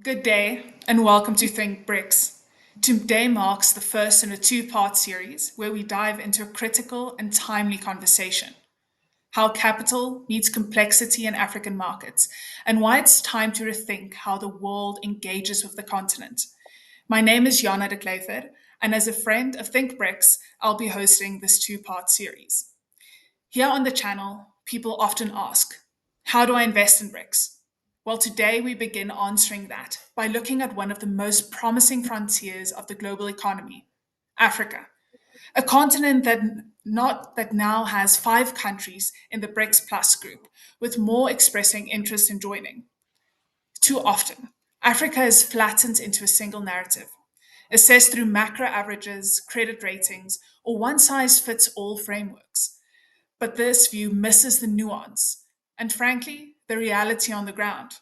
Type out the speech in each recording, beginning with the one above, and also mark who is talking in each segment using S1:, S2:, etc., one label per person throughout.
S1: Good day, and welcome to Think BRICS. Today marks the first in a two-part series where we dive into a critical and timely conversation: how capital meets complexity in African markets, and why it's time to rethink how the world engages with the continent. My name is Jana deKluiver, and as a friend of Think BRICS, I'll be hosting this two-part series. Here on the channel, people often ask, how do I invest in BRICS? Well, today we begin answering that by looking at one of the most promising frontiers of the global economy, Africa, a continent that now has 5 countries in the BRICS Plus group, with more expressing interest in joining. Too often, Africa is flattened into a single narrative, assessed through macro averages, credit ratings, or one size fits all frameworks. But this view misses the nuance and, frankly, the reality on the ground.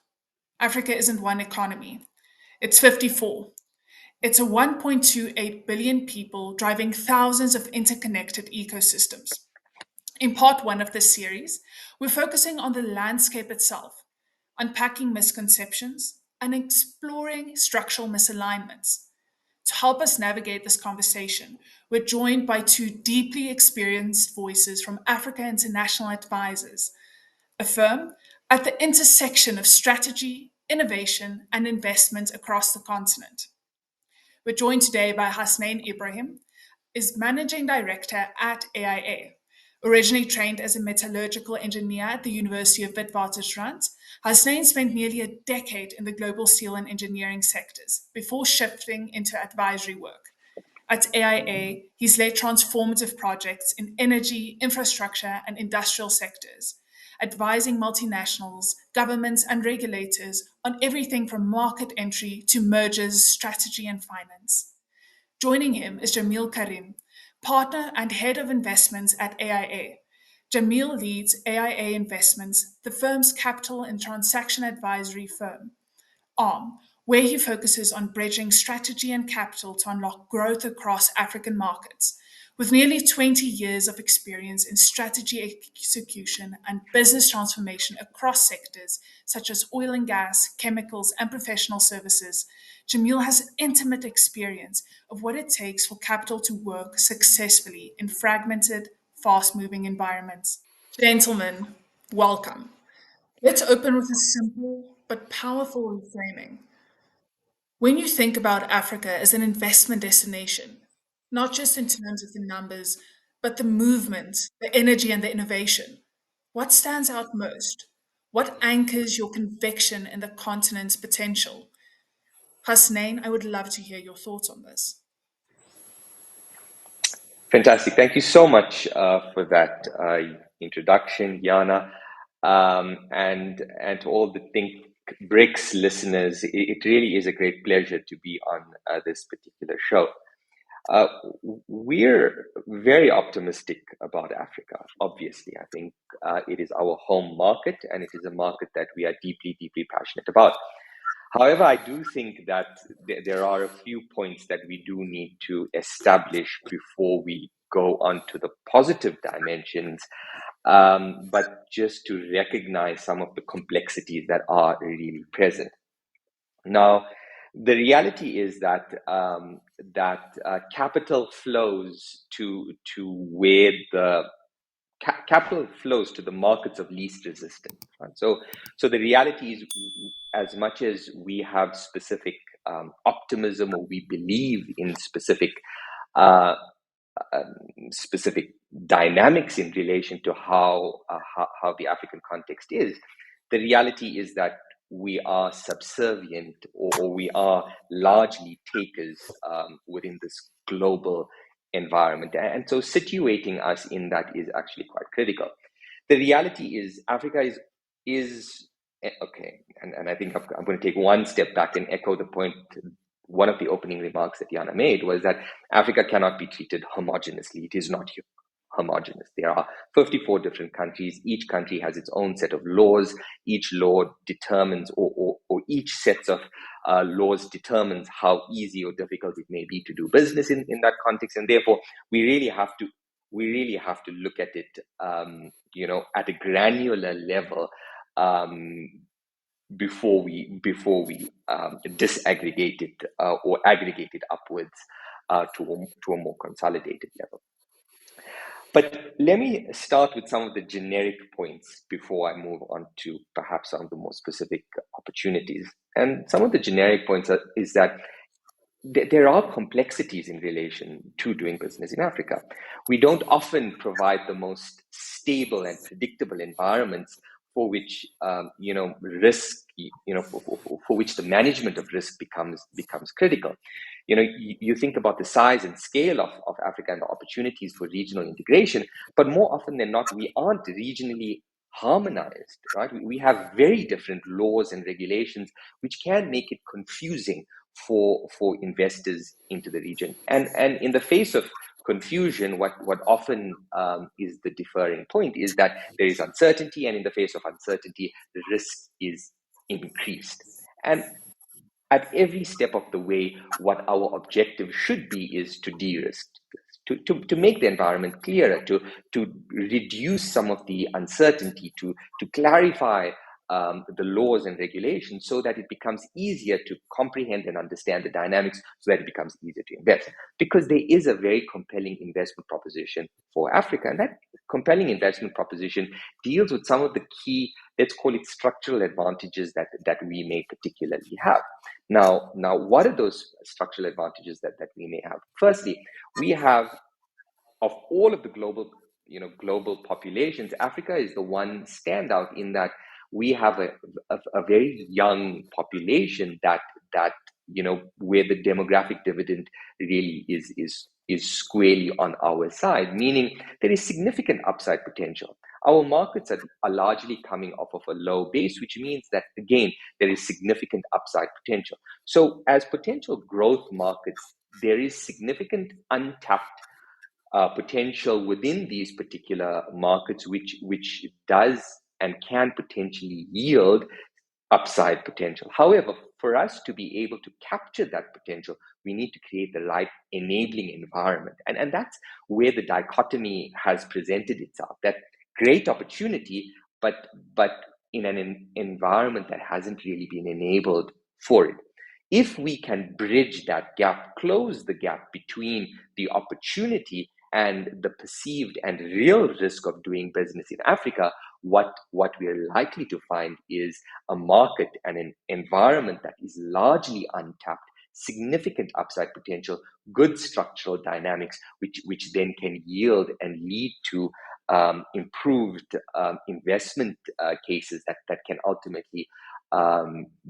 S1: Africa isn't one economy, it's 54. It's a 1.28 billion people driving thousands of interconnected ecosystems. In part one of this series, we're focusing on the landscape itself, unpacking misconceptions, and exploring structural misalignments. To help us navigate this conversation, we're joined by two deeply experienced voices from Africa International Advisors, a firm at the intersection of strategy, innovation, and investment across the continent. We're joined today by Hasnayn Ebrahim, is Managing Director at AIA. Originally trained as a metallurgical engineer at the University of Witwatersrand, Hasnayn spent nearly a decade in the global steel and engineering sectors before shifting into advisory work. At AIA, he's led transformative projects in energy, infrastructure, and industrial sectors, advising multinationals, governments, and regulators on everything from market entry to mergers, strategy, and finance. Joining him is Jamiel Carim, partner and head of investments at AIA. Jamiel leads AIA Investments, the firm's capital and transaction advisory firm, ARM, where he focuses on bridging strategy and capital to unlock growth across African markets. With nearly 20 years of experience in strategy execution and business transformation across sectors such as oil and gas, chemicals, and professional services, Jamiel has intimate experience of what it takes for capital to work successfully in fragmented, fast moving environments. Gentlemen, welcome. Let's open with a simple but powerful reframing. When you think about Africa as an investment destination, not just in terms of the numbers, but the movement, the energy, and the innovation, what stands out most? What anchors your conviction in the continent's potential? Hasnain, I would love to hear your thoughts on this.
S2: Fantastic. Thank you so much for that introduction, Jana. And to all the Think BRICS listeners, it really is a great pleasure to be on this particular show. Uh, we're very optimistic about Africa, obviously. I think it is our home market, and it is a market that we are deeply, deeply passionate about. However, I do think that there are a few points that we do need to establish before we go on to the positive dimensions, but just to recognize some of the complexities that are really present. Now, the reality is that capital flows to where the capital flows to the markets of least resistance. Right? So the reality is, as much as we have specific optimism or we believe in uh, specific dynamics in relation to how the African context is, the reality is that we are subservient or we are largely takers within this global environment. And so situating us in that is actually quite critical. The reality is Africa is okay, and I think I'm going to take one step back and echo the point. One of the opening remarks that Jana made was that Africa cannot be treated homogeneously. It is not homogeneous. There are 54 different countries. Each country has its own set of laws. Each law determines, or each set of laws determines how easy or difficult it may be to do business in that context. And therefore, we really have to look at it, at a granular level, before we disaggregate it or aggregate it upwards to a more consolidated level. But let me start with some of the generic points before I move on to perhaps some of the more specific opportunities. And some of the generic points is that there are complexities in relation to doing business in Africa. We don't often provide the most stable and predictable environments for which risk, for which the management of risk becomes critical. You think about the size and scale of Africa and the opportunities for regional integration, but more often than not, we aren't regionally harmonized, right? We have very different laws and regulations, which can make it confusing for investors into the region. And in the face of confusion, what often is the differing point is that there is uncertainty, and in the face of uncertainty, the risk is increased. And at every step of the way, what our objective should be is to de-risk, to make the environment clearer, to reduce some of the uncertainty, to clarify the laws and regulations so that it becomes easier to comprehend and understand the dynamics, so that it becomes easier to invest. Because there is a very compelling investment proposition for Africa, and that compelling investment proposition deals with some of the key, let's call it structural advantages that we may particularly have. Now, what are those structural advantages that we may have? Firstly, we have, of all of the global populations, Africa is the one standout in that we have a very young population that where the demographic dividend really is squarely on our side, meaning there is significant upside potential. Our markets are largely coming off of a low base, which means that, again, there is significant upside potential. So as potential growth markets, there is significant untapped potential within these particular markets, which does and can potentially yield upside potential. However, for us to be able to capture that potential, we need to create the right enabling environment. And that's where the dichotomy has presented itself, that great opportunity, but in an environment that hasn't really been enabled for it. If we can bridge that gap, close the gap between the opportunity and the perceived and real risk of doing business in Africa, what we are likely to find is a market and an environment that is largely untapped, significant upside potential, good structural dynamics, which then can yield and lead to improved investment cases that can ultimately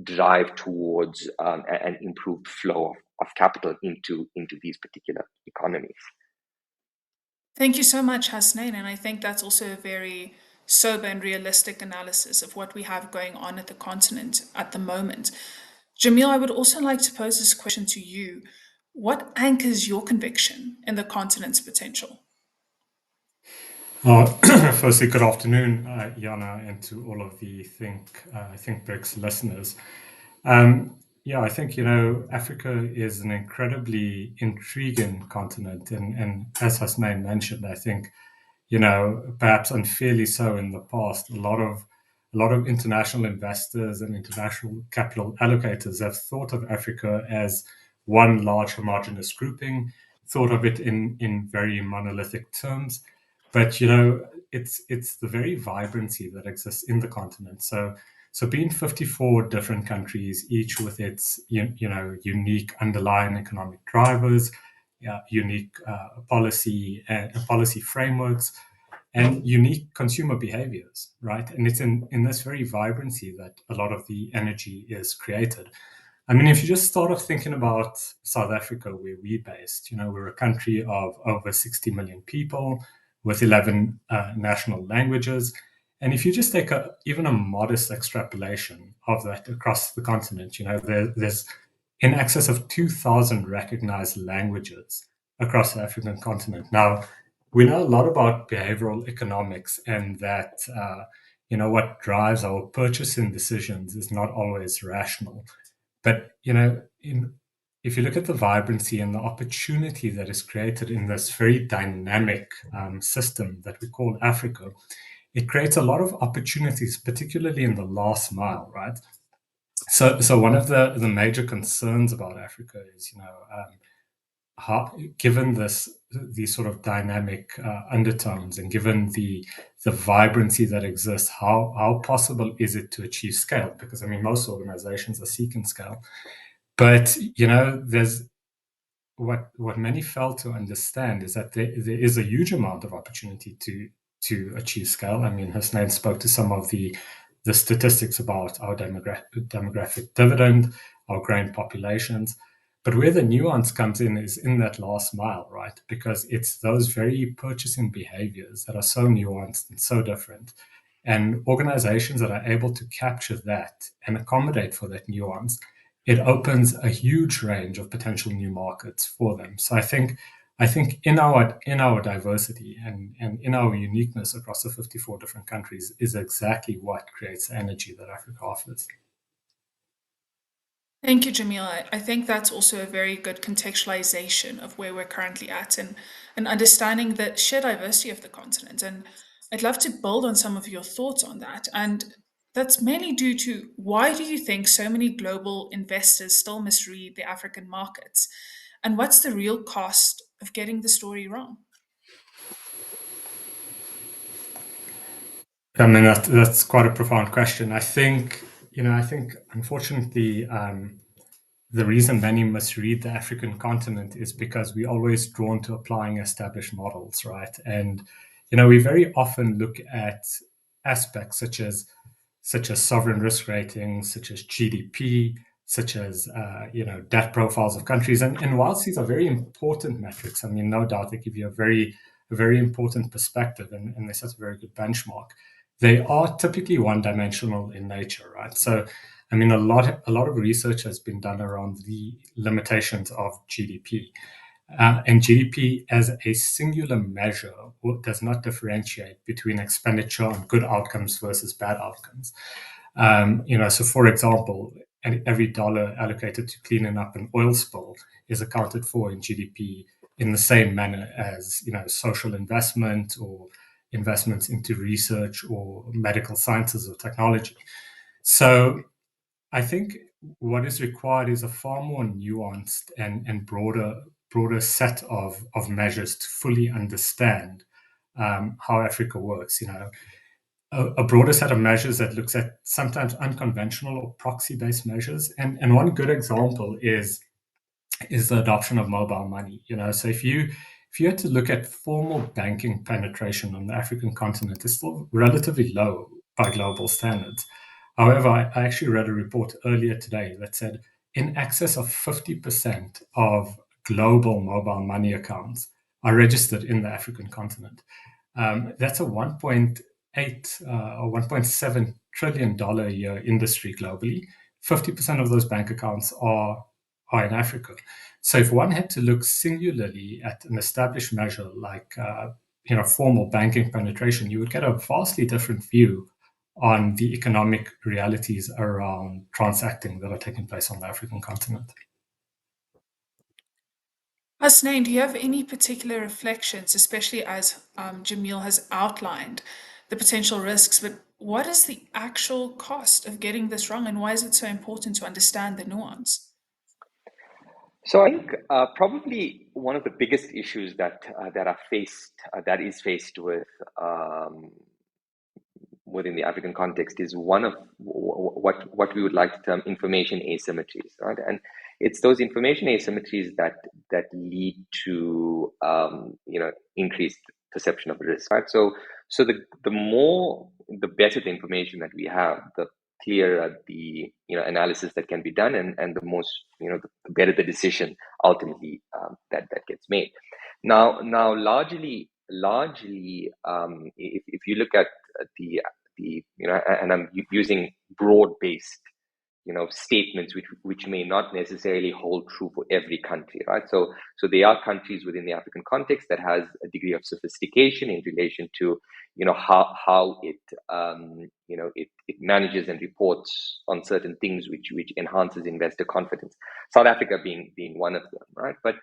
S2: drive towards an improved flow of capital into these particular economies.
S1: Thank you so much, Hasnayn. And I think that's also a very sober and realistic analysis of what we have going on at the continent at the moment. Jamiel, I would also like to pose this question to you. What anchors your conviction in the continent's potential?
S3: Firstly, good afternoon, Jana, and to all of the Think BRICS listeners. I think, Africa is an incredibly intriguing continent. And as Hasnayn mentioned, I think, perhaps unfairly so in the past, a lot of international investors and international capital allocators have thought of Africa as one large homogenous grouping, thought of it in very monolithic terms. But it's the very vibrancy that exists in the continent. So being 54 different countries, each with its unique underlying economic drivers, unique policy frameworks, and unique consumer behaviors, right? And it's in this very vibrancy that a lot of the energy is created. I mean, if you just start off thinking about South Africa, where we're based, we're a country of over 60 million people with 11 national languages. And if you just take even a modest extrapolation of that across the continent, there's in excess of 2,000 recognized languages across the African continent. Now, we know a lot about behavioral economics, and that what drives our purchasing decisions is not always rational. But if you look at the vibrancy and the opportunity that is created in this very dynamic system that we call Africa, it creates a lot of opportunities, particularly in the last mile, right? So one of the major concerns about Africa is, how, given these sort of dynamic undertones, and given the vibrancy that exists, how possible is it to achieve scale? Because I mean, most organizations are seeking scale, but there's what many fail to understand is that there is a huge amount of opportunity to achieve scale. I mean, Hasnayn spoke to some of the statistics about our demographic dividend, our growing populations. But where the nuance comes in is in that last mile, right? Because it's those very purchasing behaviors that are so nuanced and so different. And organizations that are able to capture that and accommodate for that nuance, it opens a huge range of potential new markets for them. So I think in our diversity and in our uniqueness across the 54 different countries is exactly what creates the energy that Africa offers.
S1: Thank you, Jamiel. I think that's also a very good contextualization of where we're currently at and understanding the sheer diversity of the continent. And I'd love to build on some of your thoughts on that. And that's mainly due to why do you think so many global investors still misread the African markets? And what's the real cost of getting the story wrong?
S3: I mean, that's quite a profound question. I think unfortunately, the reason many misread the African continent is because we're always drawn to applying established models, right? And we very often look at aspects such as sovereign risk ratings, such as GDP, such as debt profiles of countries, and whilst these are very important metrics, I mean, no doubt they give you a very important perspective, and they set a very good benchmark. They are typically one-dimensional in nature, right? So I mean, a lot of research has been done around the limitations of GDP. And GDP as a singular measure does not differentiate between expenditure on good outcomes versus bad outcomes. So for example, every dollar allocated to cleaning up an oil spill is accounted for in GDP in the same manner as social investment or investments into research or medical sciences or technology. So I think what is required is a far more nuanced and broader set of measures to fully understand how Africa works. A broader set of measures that looks at sometimes unconventional or proxy-based measures. And one good example is the adoption of mobile money. So if you had to look at formal banking penetration on the African continent, it's still relatively low by global standards. However, I actually read a report earlier today that said in excess of 50% of global mobile money accounts are registered in the African continent. That's a 1.8 or $1.7 trillion a year industry globally. 50% of those bank accounts are in Africa. So if one had to look singularly at an established measure like formal banking penetration, you would get a vastly different view on the economic realities around transacting that are taking place on the African continent.
S1: Hasnayn, do you have any particular reflections, especially as Jamiel has outlined the potential risks, but what is the actual cost of getting this wrong and why is it so important to understand the nuance?
S2: So I think probably one of the biggest issues that is faced with within the African context is one of what we would like to term information asymmetries, right? And it's those information asymmetries that lead to increased perception of risk, right? So the better the information that we have, the clearer the analysis that can be done, and the most the better the decision ultimately that gets made. Now largely if you look at the and I'm using broad-based statements which may not necessarily hold true for every country, right? So there are countries within the African context that has a degree of sophistication in relation to how it it manages and reports on certain things which enhances investor confidence. South Africa being one of them, right? But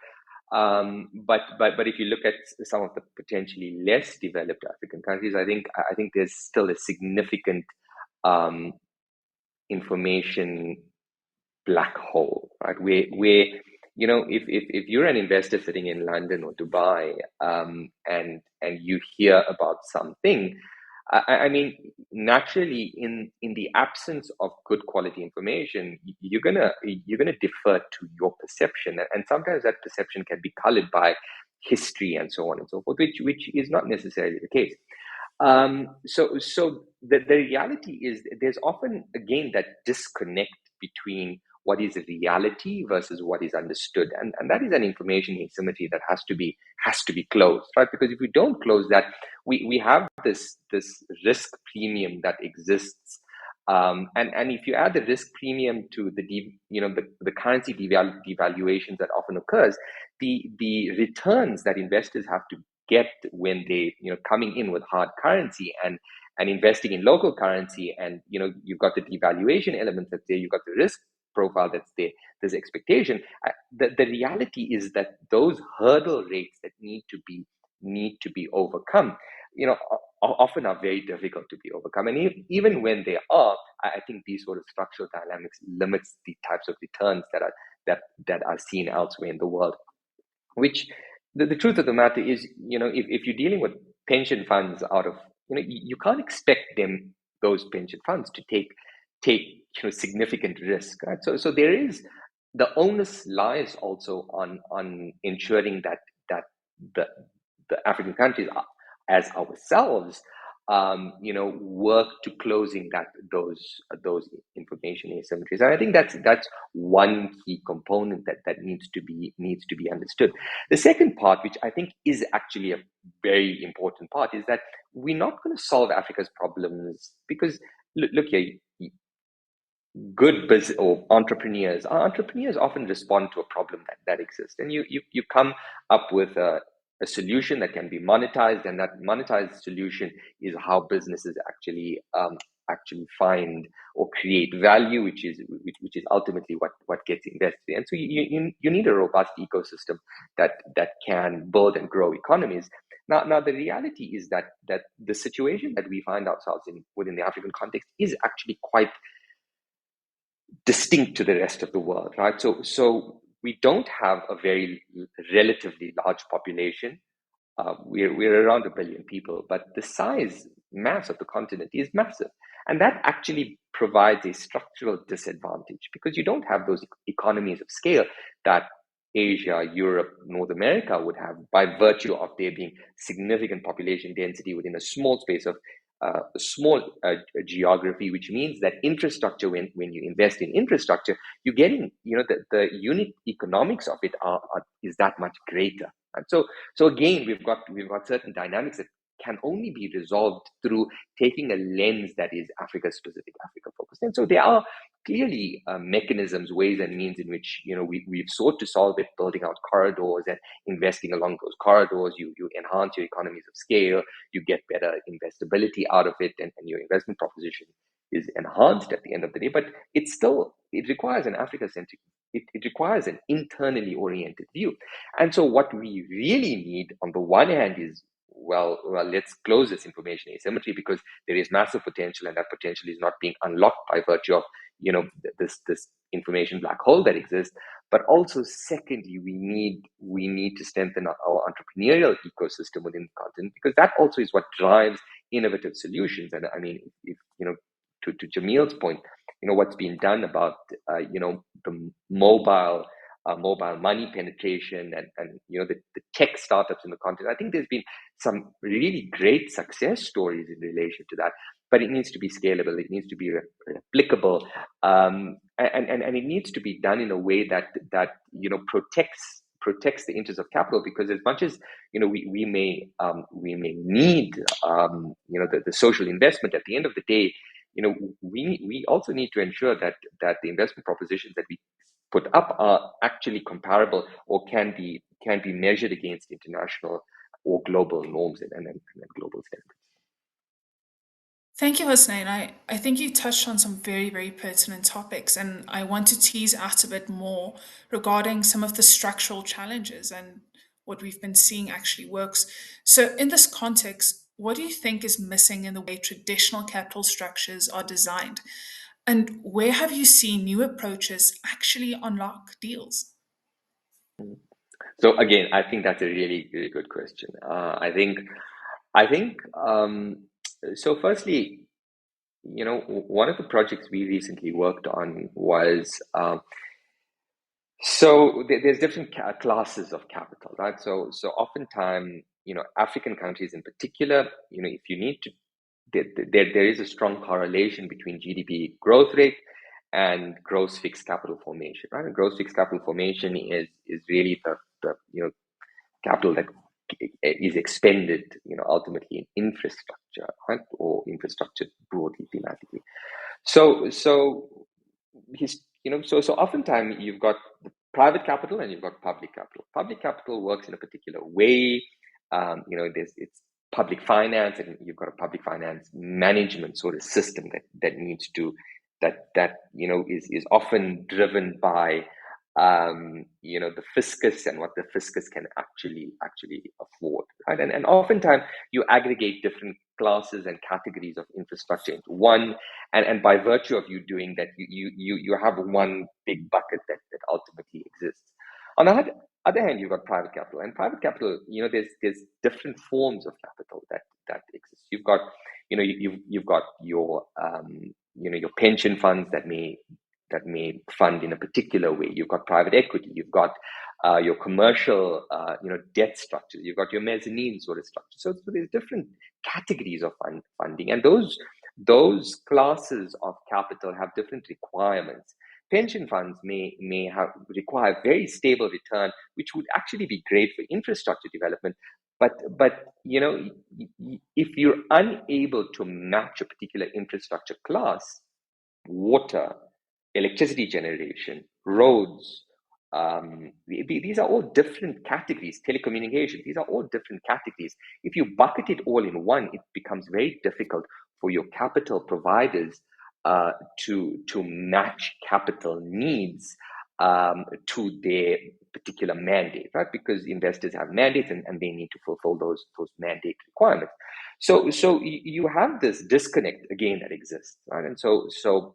S2: if you look at some of the potentially less developed African countries, I think there's still a significant information black hole, right? Where if you're an investor sitting in London or Dubai, and you hear about something, I mean, naturally, in the absence of good quality information, you're gonna defer to your perception, and sometimes that perception can be colored by history and so on and so forth, which is not necessarily the case. So the reality is there's often again that disconnect between what is reality versus what is understood, and that is an information asymmetry that has to be closed, right? Because if we don't close that, we have this risk premium that exists. And if you add the risk premium to the currency devaluations that often occurs, the returns that investors have to get when they coming in with hard currency and investing in local currency, and you've got the devaluation element that's there, you've got the risk profile that's there, there's expectation. The reality is that those hurdle rates that need to be overcome, often are very difficult to be overcome. And even when they are, I think these sort of structural dynamics limits the types of returns that are seen elsewhere in the world. Which the truth of the matter is, if you're dealing with pension funds out of, you can't expect those pension funds to take significant risk, right? So there is, the onus lies also on ensuring that the African countries, as ourselves, work to closing those information asymmetries. And I think that's one key component that needs to be understood. The second part, which I think is actually a very important part, is that we're not going to solve Africa's problems because look here, good business or entrepreneurs often respond to a problem that exists, and you come up with a solution that can be monetized, and that monetized solution is how businesses actually find or create value, which is ultimately what gets invested in. And so you need a robust ecosystem that can build and grow economies. Now the reality is that the situation that we find ourselves in within the African context is actually quite distinct to the rest of the world, right? So we don't have a very relatively large population. We're around 1 billion people, but the mass of the continent is massive. And that actually provides a structural disadvantage because you don't have those economies of scale that Asia, Europe, North America would have by virtue of there being significant population density within a small space of a small geography, which means that infrastructure, when you invest in infrastructure, you're getting, the unit economics of it is that much greater. And so again, we've got certain dynamics that can only be resolved through taking a lens that is Africa specific, Africa focused. And so there are clearly mechanisms, ways and means in which we've sought to solve it, building out corridors and investing along those corridors. You enhance your economies of scale, you get better investability out of it, and your investment proposition is enhanced at the end of the day. But it requires an Africa-centric, it requires an internally oriented view. And so what we really need on the one hand is, well, let's close this information asymmetry because there is massive potential, and that potential is not being unlocked by virtue of this information black hole that exists. But also, secondly, we need to strengthen our entrepreneurial ecosystem within the continent, because that also is what drives innovative solutions. And I mean, if to Jamiel's point, what's been done about the mobile money penetration and the tech startups in the continent. I think there's been some really great success stories in relation to that, but it needs to be scalable, it needs to be replicable, and it needs to be done in a way that protects the interest of capital, because as much as we may need the social investment, at the end of the day, we also need to ensure that the investment propositions that we put up are actually comparable or can be measured against international or global norms and global standards.
S1: Thank you, Hasnayn. I think you touched on some very, very pertinent topics, and I want to tease out a bit more regarding some of the structural challenges and what we've been seeing actually works. So, in this context, what do you think is missing in the way traditional capital structures are designed? And where have you seen new approaches actually unlock deals?
S2: So again, I think that's a really, really good question. I think so. Firstly, one of the projects we recently worked on was there's different classes of capital, right? So oftentimes, African countries in particular, if you need to, there is a strong correlation between GDP growth rate and gross fixed capital formation, right? And gross fixed capital formation is really the capital that is expended, ultimately in infrastructure, right? Or infrastructure broadly thematically. So so oftentimes you've got the private capital and you've got public capital. Public capital works in a particular way. It's public finance, and you've got a public finance management sort of system that needs to is often driven by the fiscus and what the fiscus can actually afford, right? And oftentimes you aggregate different classes and categories of infrastructure into one, and by virtue of you doing that, you have one big bucket that ultimately exists. On the other hand, you've got private capital, and private capital, there's different forms of capital that exist. You've got you've got your your pension funds that may fund in a particular way. You've got private equity. You've got your commercial, debt structures. You've got your mezzanine sort of structure. So there's different categories of funding, and those classes of capital have different requirements. Pension funds may require very stable return, which would actually be great for infrastructure development. But if you're unable to match a particular infrastructure class, water, electricity generation, roads, these are all different categories. Telecommunications, these are all different categories. If you bucket it all in one, it becomes very difficult for your capital providers to match capital needs to their particular mandate, right? Because investors have mandates, and they need to fulfill those mandate requirements. So you have this disconnect again that exists, right? And so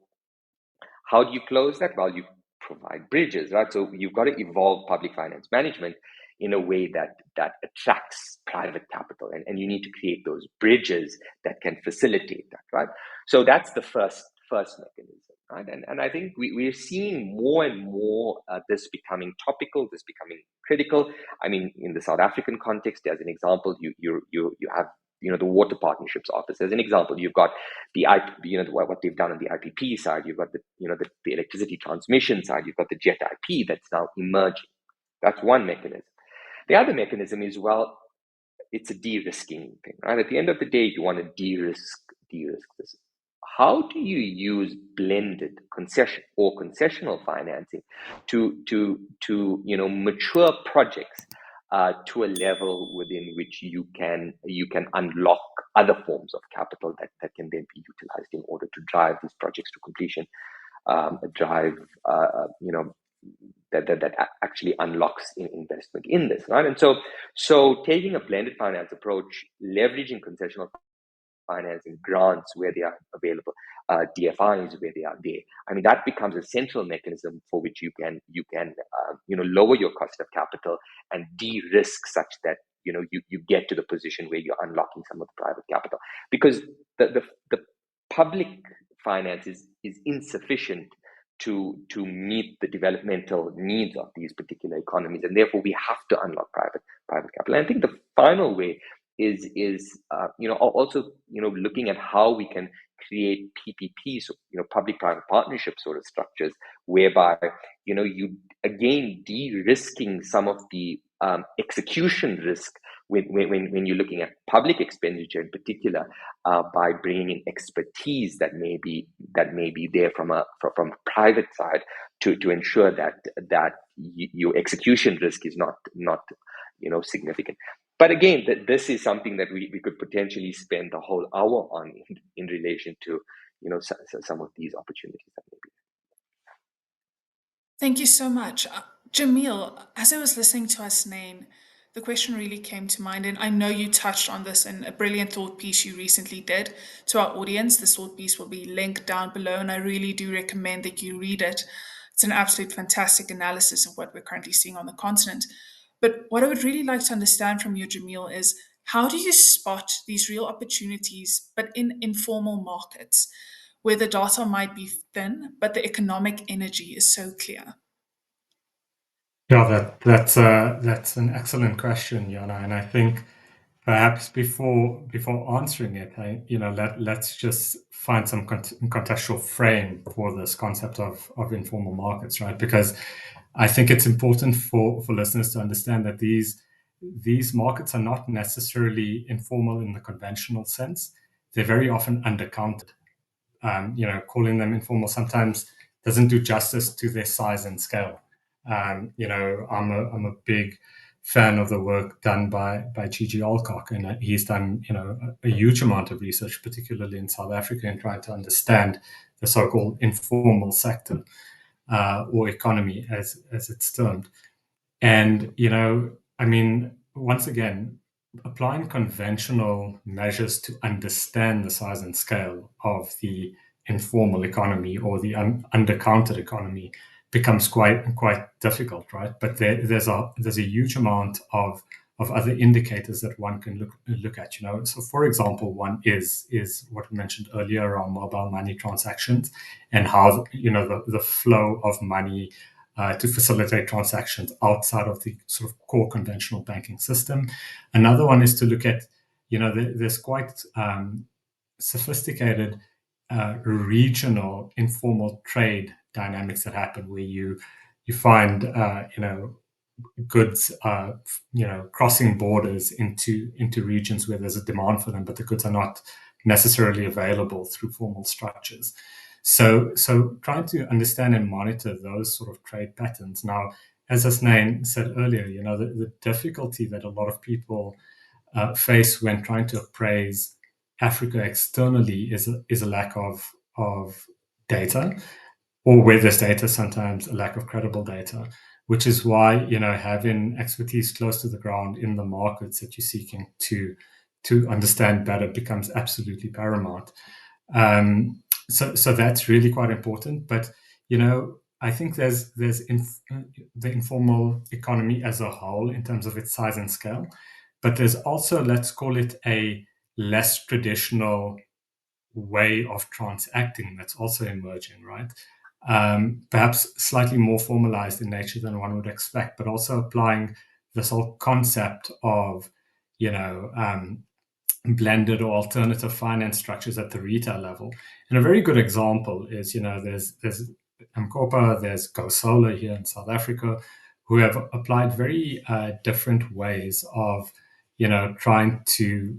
S2: how do you close that? Well, you provide bridges, right? So you've got to evolve public finance management in a way that attracts private capital, and you need to create those bridges that can facilitate that, right? So that's the first mechanism, right? And I think we're seeing more and more this becoming topical, this becoming critical. I mean, in the South African context, as an example, you have the Water Partnerships Office. As an example, you've got what they've done on the IPP side. You've got the electricity transmission side. You've got the Jet IP that's now emerging. That's one mechanism. The other mechanism is, well, it's a de-risking thing, right? At the end of the day, you want to de-risk this. How do you use blended concessional financing to mature projects to a level within which you can unlock other forms of capital that can then be utilized in order to drive these projects to completion, that actually unlocks investment in this, right? And so taking a blended finance approach, leveraging concessional financing, grants where they are available, DFIs where they are there. I mean, that becomes a central mechanism for which you can lower your cost of capital and de-risk such that you get to the position where you're unlocking some of the private capital, because the public finance is insufficient to meet the developmental needs of these particular economies, and therefore we have to unlock private capital. And I think the final way is also looking at how we can create PPPs, public-private partnership sort of structures, whereby you again de-risking some of the execution risk when you're looking at public expenditure in particular, by bringing in expertise that may be there from a private side to ensure that your execution risk is not significant. But again, this is something that we could potentially spend a whole hour on in relation to some of these opportunities that may be.
S1: Thank you so much. Jamiel, as I was listening to Hasnayn, the question really came to mind, and I know you touched on this in a brilliant thought piece you recently did to our audience. This thought piece will be linked down below, and I really do recommend that you read it. It's an absolute fantastic analysis of what we're currently seeing on the continent. But what I would really like to understand from you, Jamiel, is how do you spot these real opportunities, but in informal markets, where the data might be thin, but the economic energy is so clear?
S3: Yeah, that's an excellent question, Jana, and I think perhaps before answering it, let's just find some contextual frame for this concept of informal markets, right? Because I think it's important for listeners to understand that these markets are not necessarily informal in the conventional sense. They're very often undercounted. Calling them informal sometimes doesn't do justice to their size and scale. I'm a big fan of the work done by Gigi Alcock, and he's done a huge amount of research, particularly in South Africa, in trying to understand the so-called informal sector or economy, as it's termed. And once again, applying conventional measures to understand the size and scale of the informal economy or the undercounted economy becomes quite difficult, right? But there's a huge amount of other indicators that one can look at. So for example, one is what we mentioned earlier around mobile money transactions and how the flow of money to facilitate transactions outside of the sort of core conventional banking system. Another one is to look at, there's quite sophisticated regional informal trade dynamics that happen where you find, goods, crossing borders into regions where there's a demand for them, but the goods are not necessarily available through formal structures. So trying to understand and monitor those sort of trade patterns. Now, as Hasnayn said earlier, the difficulty that a lot of people face when trying to appraise Africa externally is a lack of data, or where there's data, sometimes a lack of credible data, which is why having expertise close to the ground in the markets that you're seeking to understand better becomes absolutely paramount. So that's really quite important. But I think there's the informal economy as a whole in terms of its size and scale, but there's also, let's call it, a less traditional way of transacting that's also emerging, right? Perhaps slightly more formalized in nature than one would expect, but also applying this whole concept of blended or alternative finance structures at the retail level. And a very good example is, there's Mkopa, there's Go Solar here in South Africa, who have applied very different ways of, trying to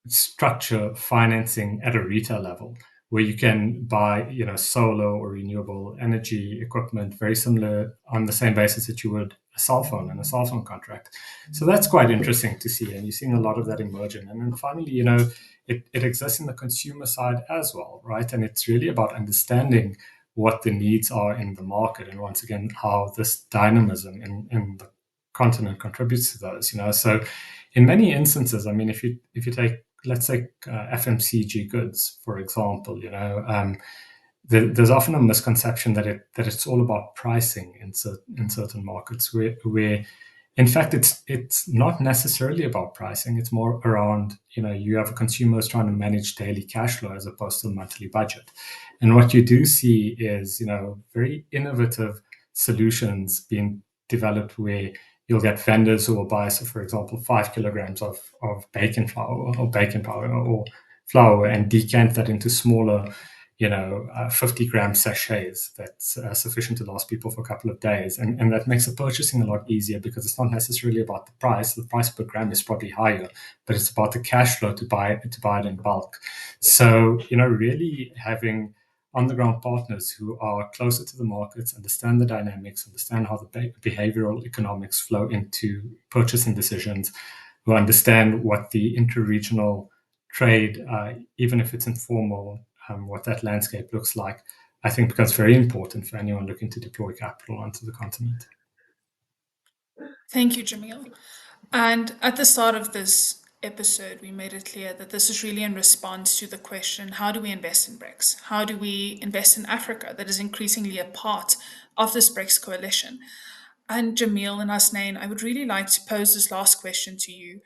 S3: structure financing at a retail level, where you can buy, solar or renewable energy equipment very similar on the same basis that you would a cell phone and a cell phone contract. So that's quite interesting to see, and you're seeing a lot of that emerging. And then finally, it exists in the consumer side as well, right? And it's really about understanding what the needs are in the market, and once again, how this dynamism in the continent contributes to those. So in many instances, if you take, let's say, FMCG goods, for example, there's often a misconception that it's all about pricing in certain markets, where in fact it's not necessarily about pricing. It's more around, you have consumers trying to manage daily cash flow as opposed to a monthly budget. And what you do see is, very innovative solutions being developed where you'll get vendors who will buy, so for example, 5 kilograms of baking flour or baking powder or flour, and decant that into smaller 50-gram sachets that's sufficient to last people for a couple of days. And that makes the purchasing a lot easier, because it's not necessarily about the price. The price per gram is probably higher, but it's about the cash flow to buy it in bulk. So, really having on-the-ground partners who are closer to the markets, understand the dynamics, understand how the behavioral economics flow into purchasing decisions, who understand what the interregional trade, even if it's informal, what that landscape looks like, I think becomes very important for anyone looking to deploy capital onto the continent.
S1: Thank you, Jamiel. And at the start of this episode, we made it clear that this is really in response to the question, how do we invest in BRICS? How do we invest in Africa that is increasingly a part of this BRICS coalition? And Jamiel and Hasnayn, I would really like to pose this last question to you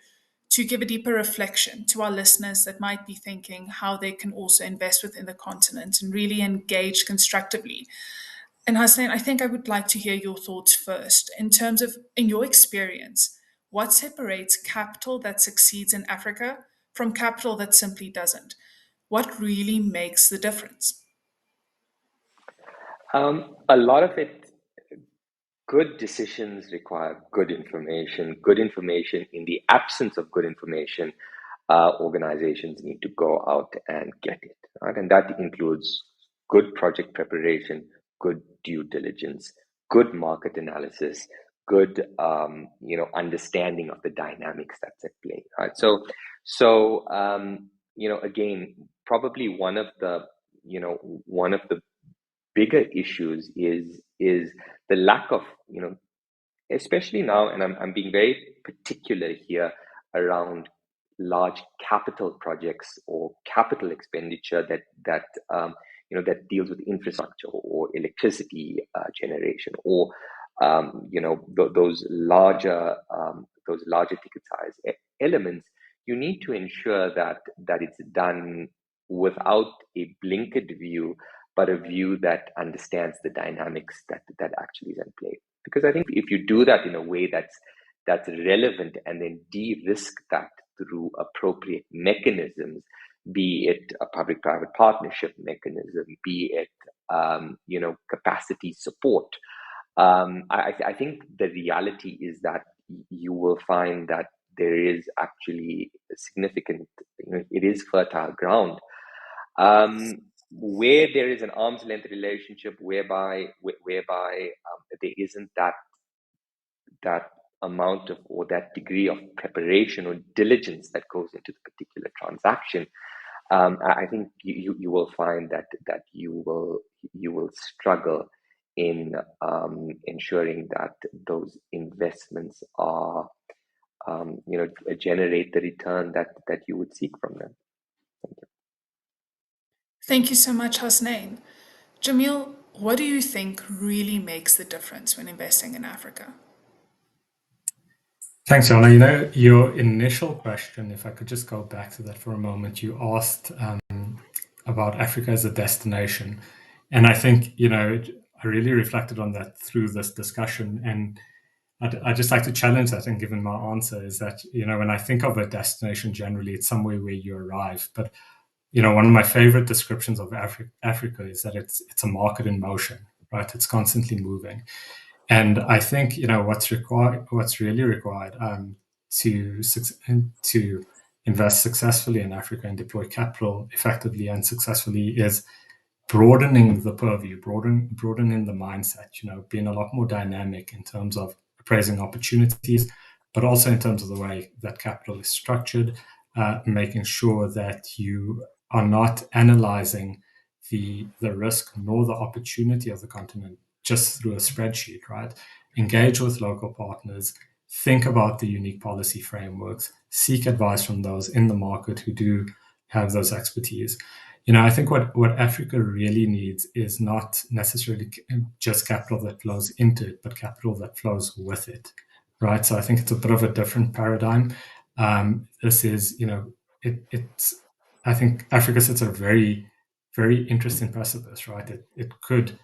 S1: to give a deeper reflection to our listeners that might be thinking how they can also invest within the continent and really engage constructively. And Hasnayn, I think I would like to hear your thoughts first. In terms of, in your experience, what separates capital that succeeds in Africa from capital that simply doesn't? What really makes the difference?
S2: A lot of it, good decisions require good information. Good information, in the absence of good information, organizations need to go out and get it, right? And that includes good project preparation, good due diligence, good market analysis, good understanding of the dynamics that's at play, right? So again, probably one of the bigger issues is the lack of, especially now, and I'm being very particular here around large capital projects or capital expenditure that deals with infrastructure or electricity generation, or those larger ticket size elements. You need to ensure that it's done without a blinkered view, but a view that understands the dynamics that actually is in play. Because I think if you do that in a way that's relevant, and then de-risk that through appropriate mechanisms, be it a public-private partnership mechanism, be it capacity support. I think the reality is that you will find that there is actually significant, it is fertile ground, where there is an arm's length relationship whereby there isn't that amount of, or that degree of preparation or diligence that goes into the particular transaction. I think you will find that you will struggle in ensuring that those investments are generate the return that you would seek from them. Thank you.
S1: Thank you so much, Hasnayn. Jamiel, what do you think really makes the difference when investing in Africa?
S3: Thanks, Jana. You know, your initial question, if I could just go back to that for a moment, you asked about Africa as a destination. And I think, I really reflected on that through this discussion. And I'd just like to challenge that, and given my answer is that, when I think of a destination, generally it's somewhere where you arrive. But, one of my favorite descriptions of Africa is that it's a market in motion, right? It's constantly moving. And I think, what's really required to invest successfully in Africa and deploy capital effectively and successfully is broadening the purview, broadening the mindset, being a lot more dynamic in terms of appraising opportunities, but also in terms of the way that capital is structured, making sure that you are not analyzing the risk nor the opportunity of the continent just through a spreadsheet, right? Engage with local partners, think about the unique policy frameworks, seek advice from those in the market who do have those expertise. I think what Africa really needs is not necessarily just capital that flows into it, but capital that flows with it, right? So I think it's a bit of a different paradigm. This is, I think Africa sits at a very, very interesting precipice, right? It could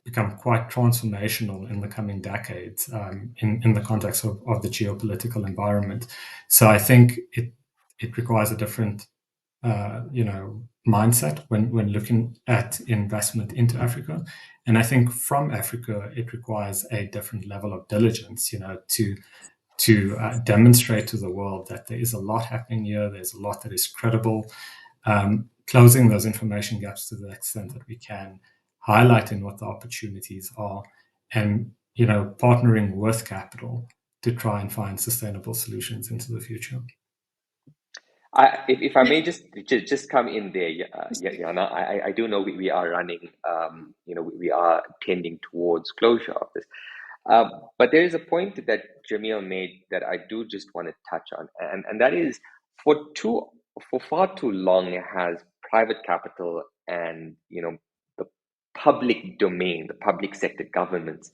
S3: become quite transformational in the coming decades in the context of the geopolitical environment. So I think it requires a different mindset when looking at investment into Africa. And I think from Africa, it requires a different level of diligence, to demonstrate to the world that there is a lot happening here. There's a lot that is credible. Closing those information gaps to the extent that we can, highlighting what the opportunities are, and partnering with capital to try and find sustainable solutions into the future.
S2: If I may just come in there, Jana, I do know we are running, we are tending towards closure of this. Uh, but there is a point that Jamiel made that I do just want to touch on, and that is for far too long has private capital and the public domain, the public sector governments,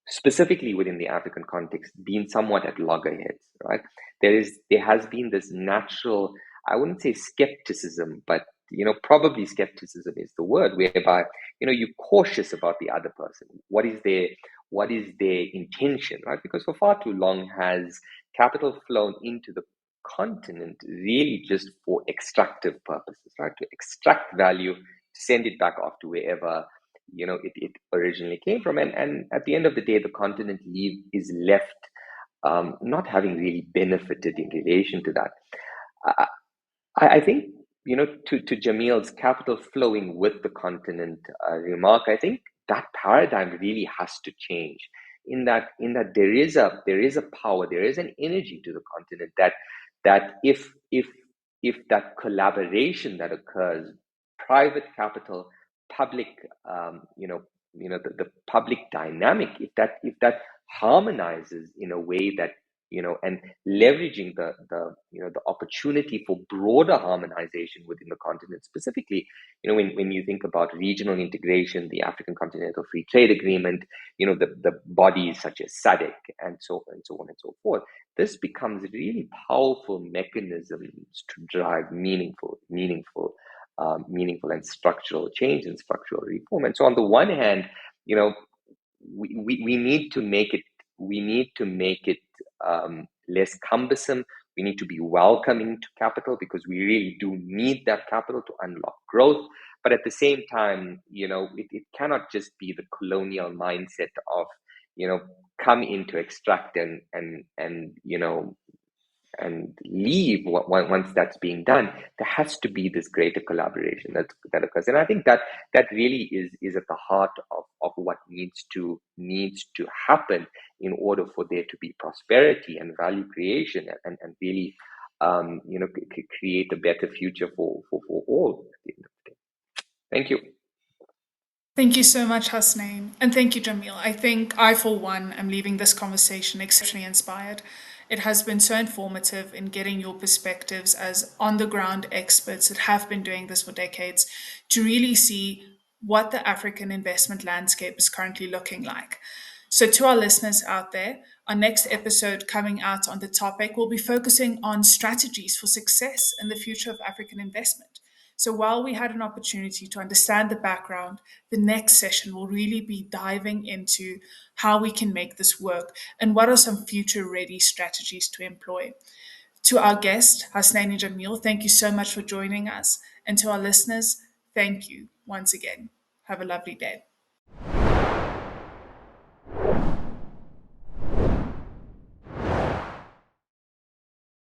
S2: specifically within the African context, been somewhat at loggerheads, right? There has been this natural, I wouldn't say skepticism, but probably skepticism is the word, whereby you're cautious about the other person. What is their intention, right? Because for far too long has capital flown into the continent really just for extractive purposes, right? To extract value, send it back off to wherever it originally came from, and at the end of the day, the continent is left not having really benefited in relation to that. I, I think to Jamiel's capital flowing with the continent remark, I think that paradigm really has to change. In that there is a power, there is an energy to the continent that if that collaboration that occurs, private capital, public, the public dynamic, if that harmonizes in a way that and leveraging the opportunity for broader harmonization within the continent, specifically when you think about regional integration, the African Continental Free Trade Agreement, the bodies such as SADC and so on and so forth. This becomes really powerful mechanisms to drive meaningful and structural change and structural reform. And so on the one hand, we need to make it less cumbersome. We need to be welcoming to capital because we really do need that capital to unlock growth. But at the same time, it cannot just be the colonial mindset of come in to extract and leave once that's being done. There has to be this greater collaboration that occurs, and I think that really is at the heart of what needs to happen in order for there to be prosperity and value creation and really create a better future for all at the end of the day. Thank you.
S1: Thank you so much, Hasnayn. And thank you, Jamiel. I think I, for one, am leaving this conversation exceptionally inspired. It has been so informative in getting your perspectives as on the ground experts that have been doing this for decades to really see what the African investment landscape is currently looking like. So, to our listeners out there, our next episode coming out on the topic will be focusing on strategies for success in the future of African investment. So while we had an opportunity to understand the background, the next session will really be diving into how we can make this work and what are some future ready strategies to employ. To our guest, Hasnayn and Jamiel, thank you so much for joining us. And to our listeners, thank you once again. Have a lovely day.